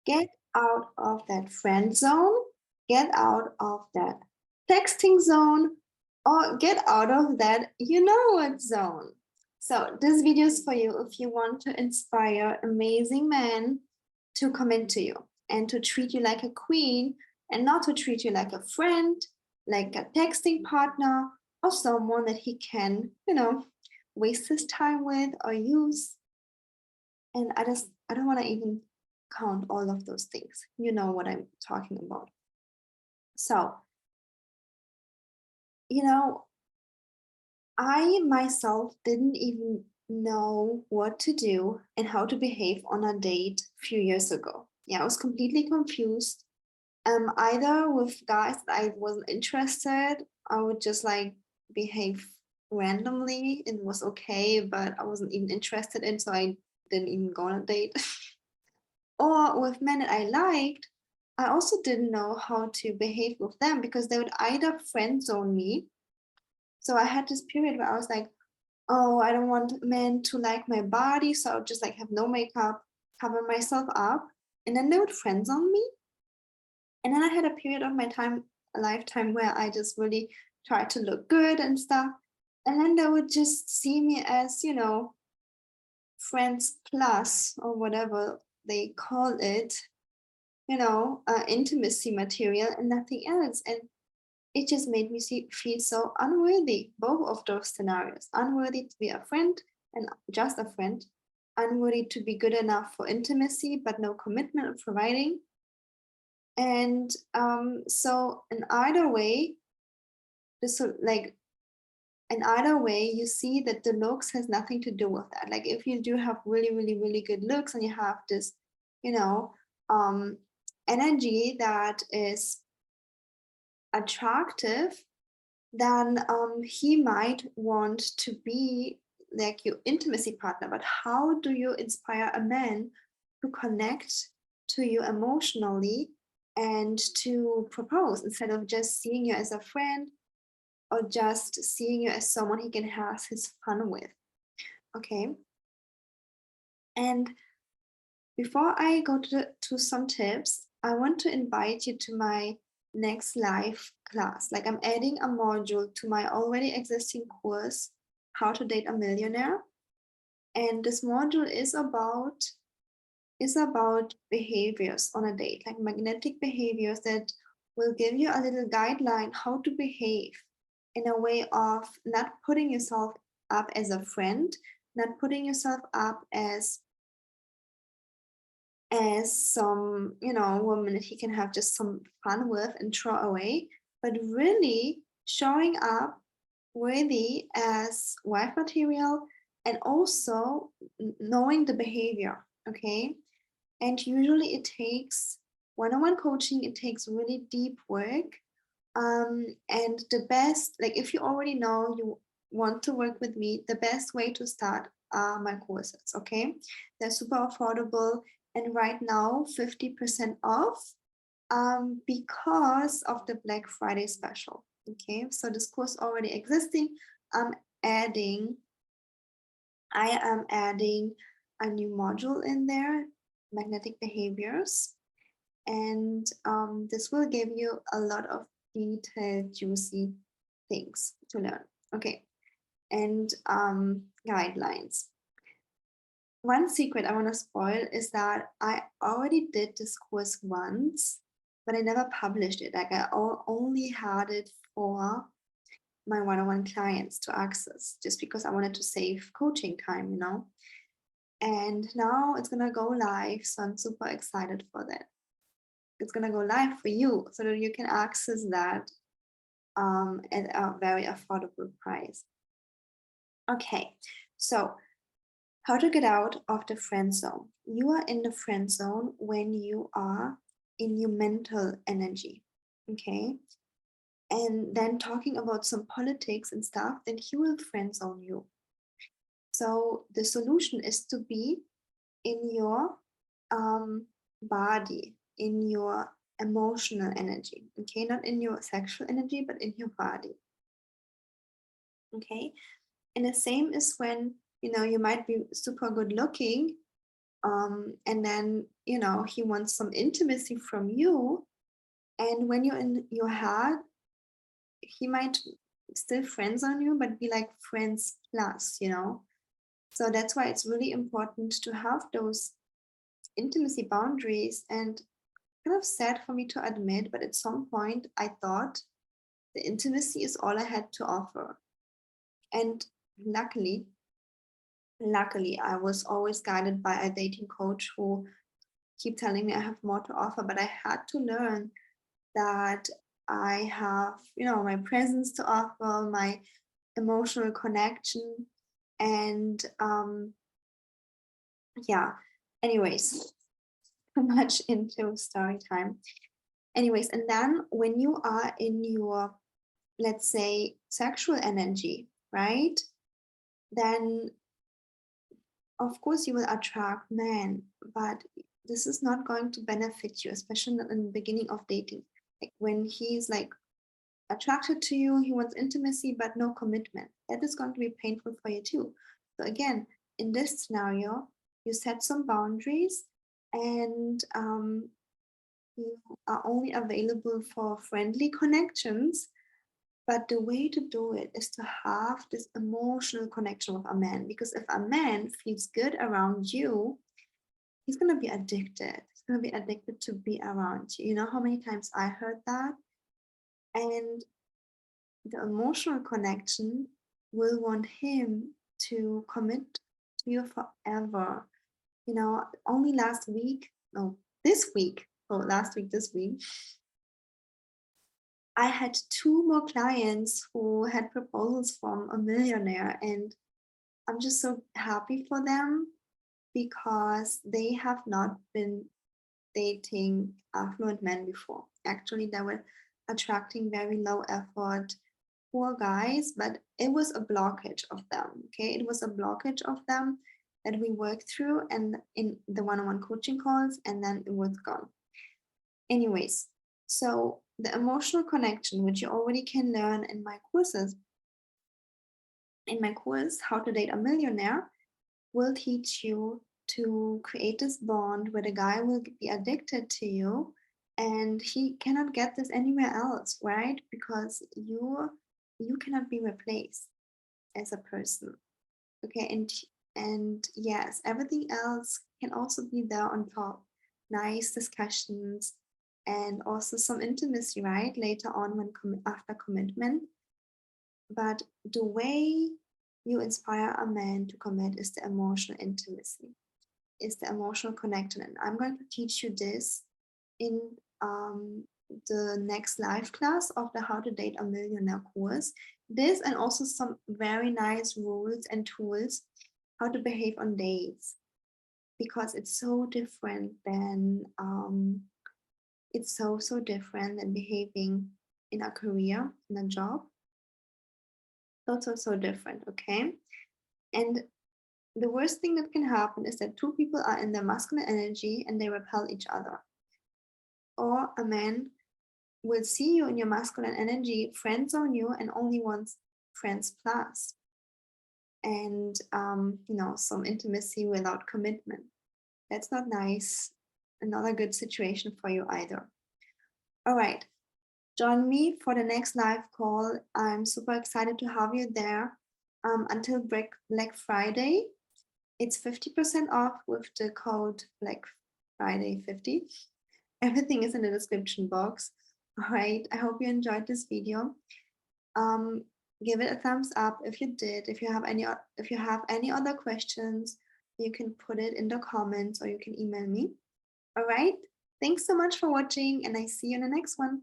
Get out of that friend zone, get out of that texting zone, or get out of that you know what zone. So this video is for you if you want to inspire amazing men to come into you and to treat you like a queen and not to treat you like a friend, like a texting partner, or someone that he can, waste his time with or use. And I don't want to even count all of those things. You know what I'm talking about. So, I myself didn't even know what to do and how to behave on a date a few years ago. Yeah, I was completely confused. Either with guys that I wasn't interested, I would just like behave randomly and was okay, but I wasn't even interested in, so I didn't even go on a date. Or with men that I liked, I also didn't know how to behave with them because they would either friend zone me. So I had this period where I was like, oh, I don't want men to like my body. So I would just like have no makeup, cover myself up. And then they would friend zone me. And then I had a period of my lifetime where I just really tried to look good and stuff. And then they would just see me as, friends plus or whatever they call it, intimacy material and nothing else. And it just made me feel so unworthy, both of those scenarios. Unworthy to be a friend and just a friend, unworthy to be good enough for intimacy, but no commitment of providing. And so in either way, you see that the looks has nothing to do with that. Like if you do have really, really, really good looks and you have this, energy that is attractive, then he might want to be like your intimacy partner. But how do you inspire a man to connect to you emotionally and to propose instead of just seeing you as a friend or just seeing you as someone he can have his fun with? Okay. And before I go to some tips, I want to invite you to my next live class. Like I'm adding a module to my already existing course, How to Date a Millionaire. And this module is about behaviors on a date, like magnetic behaviors that will give you a little guideline how to behave in a way of not putting yourself up as a friend, not putting yourself up as some, woman that he can have just some fun with and throw away, but really showing up worthy as wife material and also knowing the behavior. Okay. And usually it takes one-on-one coaching, it takes really deep work. And the best, like if you already know you want to work with me, the best way to start are my courses. Okay. They're super affordable and right now 50% off because of the Black Friday special. Okay, so this course already existing. I am adding a new module in there, magnetic behaviors, and this will give you a lot of detailed, juicy things to learn. Okay, and guidelines. One secret I want to spoil is that I already did this course once, but I never published it. Like I only had it for my one-on-one clients to access just because I wanted to save coaching time, And now it's going to go live. So I'm super excited for that. It's going to go live for you so that you can access that at a very affordable price. Okay, so how to get out of the friend zone. You are in the friend zone when you are in your mental energy, okay? And then talking about some politics and stuff, then he will friend zone you. So the solution is to be in your body, in your emotional energy, okay? Not in your sexual energy, but in your body, okay? And the same is when, you might be super good looking, And then, he wants some intimacy from you. And when you're in your head, he might still friends on you, but be like friends plus. So that's why it's really important to have those intimacy boundaries. And kind of sad for me to admit, but at some point I thought the intimacy is all I had to offer. And luckily, I was always guided by a dating coach who keep telling me I have more to offer, but I had to learn that I have, my presence to offer, my emotional connection, and yeah. Anyways, too much into story time. Anyways, and then when you are in your, let's say, sexual energy, right? Then of course you will attract men, but this is not going to benefit you, especially in the beginning of dating. Like when he's like attracted to you, he wants intimacy but no commitment. That is going to be painful for you too. So again, in this scenario, you set some boundaries, and you are only available for friendly connections. But the way to do it is to have this emotional connection with a man. Because if a man feels good around you, he's going to be addicted. He's going to be addicted to be around you. You know how many times I heard that? And the emotional connection will want him to commit to you forever. Only last week, no, this week, last week, this week, I had 2 more clients who had proposals from a millionaire, and I'm just so happy for them because they have not been dating affluent men before. Actually, they were attracting very low effort, poor guys, but it was a blockage of them. Okay, it was a blockage of them that we worked through and in the one-on-one coaching calls, and then it was gone. Anyways, so the emotional connection, which you already can learn in my courses, in my course, How to Date a Millionaire, will teach you to create this bond where the guy will be addicted to you and he cannot get this anywhere else, right? Because you cannot be replaced as a person. Okay, and yes, everything else can also be there on top. Nice discussions and also some intimacy, right? Later on when after commitment. But the way you inspire a man to commit is the emotional intimacy, is the emotional connection. And I'm going to teach you this in the next live class of the How to Date a Millionaire course. This and also some very nice rules and tools how to behave on dates, because it's so different than different than behaving in a career, in a job. So different, okay? And the worst thing that can happen is that 2 people are in their masculine energy and they repel each other. Or a man will see you in your masculine energy, friend zone you, and only wants friends plus. And some intimacy without commitment. That's not nice. Not a good situation for you either. All right. Join me for the next live call. I'm super excited to have you there. Until Black Friday, it's 50% off with the code Black Friday 50. Everything is in the description box. All right. I hope you enjoyed this video. Give it a thumbs up if you did. If you have any other questions, you can put it in the comments or you can email me. All right. Thanks so much for watching, and I see you in the next one.